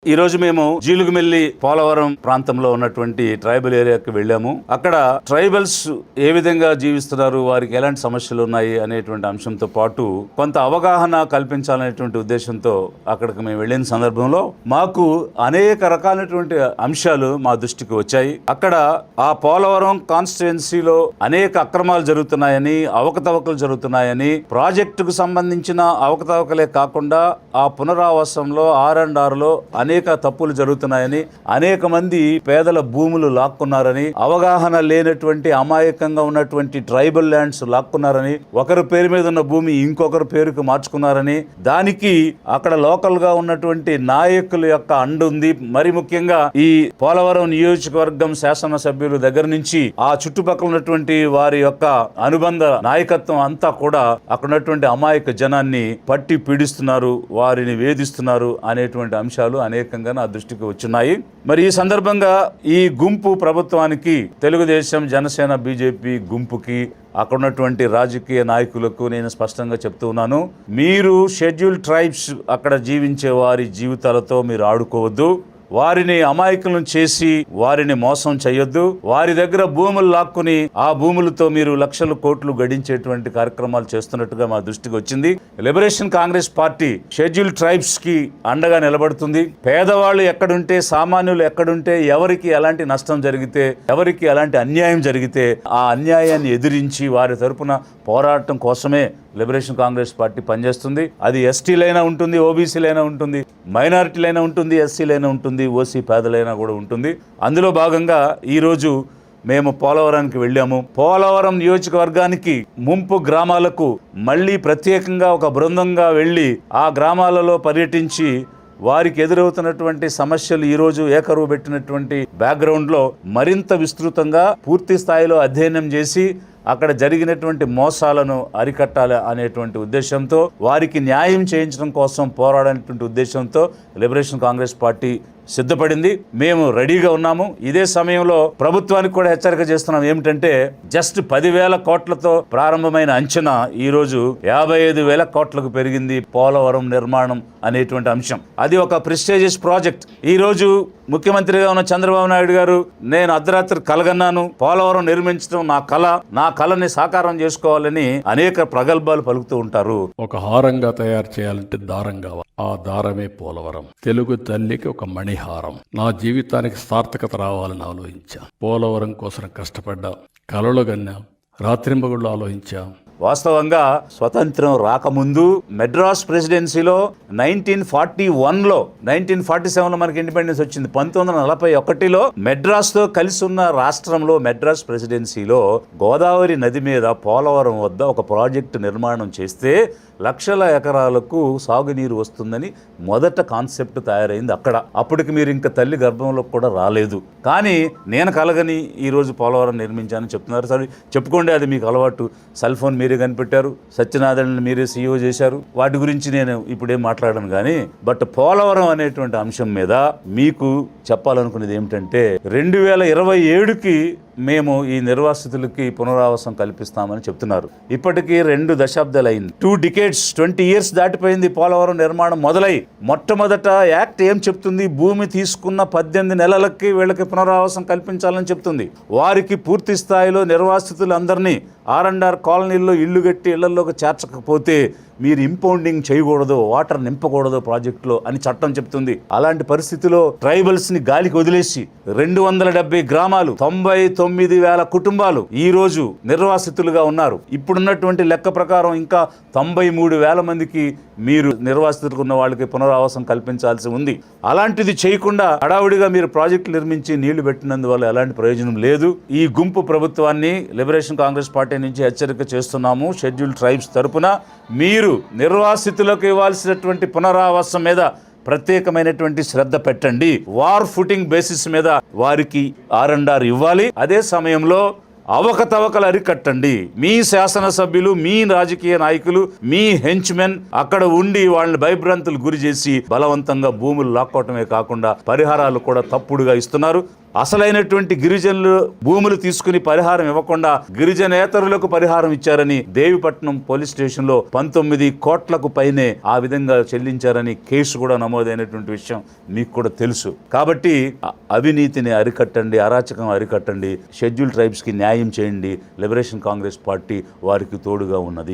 ఈ రోజు మేము జీలుగుమిల్లి పోలవరం ప్రాంతంలో ఉన్నటువంటి ట్రైబల్ ఏరియాకి వెళ్ళాము. అక్కడ ట్రైబల్స్ ఏ విధంగా జీవిస్తున్నారు, వారికి ఎలాంటి సమస్యలు ఉన్నాయి అనేటువంటి అంశంతో పాటు కొంత అవగాహన కల్పించాలనేటువంటి ఉద్దేశంతో అక్కడికి మేము వెళ్ళిన సందర్భంలో మాకు అనేక రకాలైనటువంటి అంశాలు మా దృష్టికి వచ్చాయి. అక్కడ ఆ పోలవరం కాన్స్టిట్యుయెన్సీలో అనేక అక్రమాలు జరుగుతున్నాయని, అవకతవకలు జరుగుతున్నాయని, ప్రాజెక్టుకు సంబంధించిన అవకతవకలే కాకుండా ఆ పునరావాసంలో R&Rలో అనేక తప్పులు జరుగుతున్నాయని, అనేక మంది పేదల భూములు లాక్కున్నారని, అవగాహన లేనటువంటి అమాయకంగా ఉన్నటువంటి ట్రైబల్ ల్యాండ్స్ లాక్కున్నారని, ఒకరి పేరు మీద ఉన్న భూమి ఇంకొకరి పేరుకు మార్చుకున్నారని, దానికి అక్కడ లోకల్ గా ఉన్నటువంటి నాయకుల యొక్క అండ ఉంది. మరి ముఖ్యంగా ఈ పోలవరం నియోజకవర్గం శాసనసభ్యుల దగ్గర నుంచి ఆ చుట్టుపక్కల ఉన్నటువంటి వారి యొక్క అనుబంధ నాయకత్వం అంతా కూడా అక్కడ ఉన్నటువంటి అమాయక జనాన్ని పట్టి పీడిస్తున్నారు, వారిని వేధిస్తున్నారు అనేటువంటి అంశాలు అనేకంగా నా దృష్టికి వచ్చున్నాయి. మరి ఈ సందర్భంగా ఈ గుంపు ప్రభుత్వానికి, తెలుగుదేశం, జనసేన, బీజేపీ గుంపుకి, అక్కడ ఉన్నటువంటి రాజకీయ నాయకులకు నేను స్పష్టంగా చెప్తూ ఉన్నాను, మీరు షెడ్యూల్ ట్రైబ్స్ అక్కడ జీవించే వారి జీవితాలతో మీరు ఆడుకోవద్దు. వారిని అమాయకులను చేసి వారిని మోసం చేయొద్దు. వారి దగ్గర భూములు లాక్కుని ఆ భూములతో మీరు లక్షల కోట్లు గడించేటువంటి కార్యక్రమాలు చేస్తున్నట్టుగా మా దృష్టికి వచ్చింది. Liberation Congress party schedule tribes కి అండగా నిలబడుతుంది. పేదవాళ్ళు ఎక్కడుంటే, సామాన్యులు ఎక్కడుంటే, ఎవరికి ఎలాంటి నష్టం జరిగితే, ఎవరికి ఎలాంటి అన్యాయం జరిగితే ఆ అన్యాయాన్ని ఎదిరించి వారి తరపున పోరాటం కోసమే లిబరేషన్ కాంగ్రెస్ పార్టీ పనిచేస్తుంది. అది ఎస్టీలైనా ఉంటుంది, ఓబీసీలైనా ఉంటుంది, మైనారిటీలైనా ఉంటుంది, ఎస్సీలైనా ఉంటుంది, ఓసీ పేదలైనా కూడా ఉంటుంది. అందులో భాగంగా ఈరోజు మేము పోలవరానికి వెళ్ళాము. పోలవరం నియోజకవర్గానికి ముంపు గ్రామాలకు మళ్ళీ ప్రత్యేకంగా ఒక బృందంగా వెళ్ళి ఆ గ్రామాలలో పర్యటించి వారికి ఎదురవుతున్నటువంటి సమస్యలు, ఈరోజు ఏకరువు పెట్టినటువంటి బ్యాక్గ్రౌండ్లో మరింత విస్తృతంగా పూర్తి స్థాయిలో అధ్యయనం చేసి అక్కడ జరిగినటువంటి మోసాలను అరికట్టాలి అనేటువంటి ఉద్దేశంతో, వారికి న్యాయం చేయించడం కోసం పోరాడేటువంటి ఉద్దేశంతో లిబరేషన్ కాంగ్రెస్ పార్టీ సిద్ధపడింది. మేము రెడీగా ఉన్నాము. ఇదే సమయంలో ప్రభుత్వానికి కూడా హెచ్చరిక చేస్తున్నాం. ఏమిటంటే, జస్ట్ 10,000 కోట్లతో ప్రారంభమైన అంచనా ఈరోజు 55,000 కోట్లకు పెరిగింది పోలవరం నిర్మాణం అనేటువంటి అంశం. అది ఒక ప్రెస్టీజియస్ ప్రాజెక్ట్. ఈరోజు ముఖ్యమంత్రిగా ఉన్న చంద్రబాబు నాయుడు గారు, నేను అర్ధరాత్రి కలగన్నాను, పోలవరం నిర్మించడం నా కళ, నా కళని సాకారం చేసుకోవాలని అనేక ప్రగల్భాలు పలుకుతూ ఉంటారు. ఒక హారంగా తయారు చేయాలంటే దారం కావాలి. ఆ దారమే పోలవరం. తెలుగు తల్లికి ఒక మణిహారం. నా జీవితానికి సార్థకత రావాలని ఆలోచించా. పోలవరం కోసం కష్టపడ్డా, కలలు కన్నా, రాత్రింబగుళ్ళు ఆలోచించా. వాస్తవంగా స్వతంత్రం రాకముందు మెడ్రాస్ ప్రెసిడెన్సీలో 1941లో, 1947లో మనకి ఇండిపెండెన్స్ వచ్చింది. 1941లో మెడ్రాస్తో కలిసి ఉన్న రాష్ట్రంలో మెడ్రాస్ ప్రెసిడెన్సీలో గోదావరి నది మీద పోలవరం వద్ద ఒక ప్రాజెక్టు నిర్మాణం చేస్తే లక్షల ఎకరాలకు సాగునీరు వస్తుందని మొదట కాన్సెప్ట్ తయారైంది అక్కడ. అప్పటికి మీరు ఇంకా తల్లి గర్భంలో కూడా రాలేదు. కానీ నేను కలగని ఈరోజు పోలవరం నిర్మించానని చెప్తున్నారు. సరే చెప్పుకోండి, అది మీకు అలవాటు. సెల్ ఫోన్ మీరే కనిపెట్టారు, సత్యనారాయణ మీరే CEO చేశారు. వాటి గురించి నేను ఇప్పుడేం మాట్లాడను. కానీ బట్ పోలవరం అనేటువంటి అంశం మీద మీకు చెప్పాలనుకునేది ఏమిటంటే, 2027కి మేము ఈ నిర్వాసితులకి పునరావాసం కల్పిస్తామని చెప్తున్నారు. ఇప్పటికీ 2 దశాబ్దాలు అయింది. 2 decades, 20 years దాటిపోయింది పోలవరం నిర్మాణం మొదలై. మొట్టమొదట యాక్ట్ ఏం చెప్తుంది? భూమి తీసుకున్న 18 నెలలకి వీళ్ళకి పునరావాసం కల్పించాలని చెప్తుంది. వారికి పూర్తి స్థాయిలో నిర్వాసితులందరినీ R&R కాలనీల్లో ఇల్లు కట్టి ఇళ్లలోకి చేర్చకపోతే మీరు ఇంపౌండింగ్ చేయకూడదు, వాటర్ నింపకూడదు ప్రాజెక్టులో అని చట్టం చెప్తుంది. అలాంటి పరిస్థితిలో ట్రైబల్స్ ని గాలికి వదిలేసి 270 గ్రామాలు, 99,000 కుటుంబాలు ఈ రోజు నిర్వాసితులుగా ఉన్నారు. ఇప్పుడున్నటువంటి లెక్క ప్రకారం ఇంకా 93,000 మందికి మీరు నిర్వాసితులుగా ఉన్న వాళ్ళకి పునరావాసం కల్పించాల్సి ఉంది. అలాంటిది చేయకుండా హడావుడిగా మీరు ప్రాజెక్టులు నిర్మించి నీళ్లు పెట్టినందువల్ల ఎలాంటి ప్రయోజనం లేదు. ఈ గుంపు ప్రభుత్వాన్ని లిబరేషన్ కాంగ్రెస్ పార్టీ నుంచి హెచ్చరిక చేస్తున్నాము. షెడ్యూల్ ట్రైబ్స్ తరపున మీరు నిర్వాసితులకు ఇవ్వాల్సినటువంటి పునరావాసం మీద ప్రత్యేకమైనటువంటి శ్రద్ధ పెట్టండి. వార్ ఫుటింగ్ బేసిస్ మీద వారికి R&R ఇవ్వాలి. అదే సమయంలో అవకతవకలు అరికట్టండి. మీ శాసనసభ్యులు, మీ రాజకీయ నాయకులు, మీ హెంచ్మెన్ అక్కడ ఉండి వాళ్ళని భయభ్రాంతులు గురి చేసి బలవంతంగా భూములు లాక్కోవటమే కాకుండా పరిహారాలు కూడా తప్పుడుగా ఇస్తున్నారు. అసలైనటువంటి గిరిజనులు భూములు తీసుకుని పరిహారం ఇవ్వకుండా గిరిజనేతరులకు పరిహారం ఇచ్చారని దేవిపట్నం పోలీస్ స్టేషన్ లో 19 కోట్లకు పైనే ఆ విధంగా చెల్లించారని కేసు కూడా నమోదైనటువంటి విషయం మీకు కూడా తెలుసు. కాబట్టి అవినీతిని అరికట్టండి, అరాచకం అరికట్టండి, షెడ్యూల్ ట్రైబ్స్ కి న్యాయం చేయండి. లిబరేషన్ కాంగ్రెస్ పార్టీ వారికి తోడుగా ఉన్నది.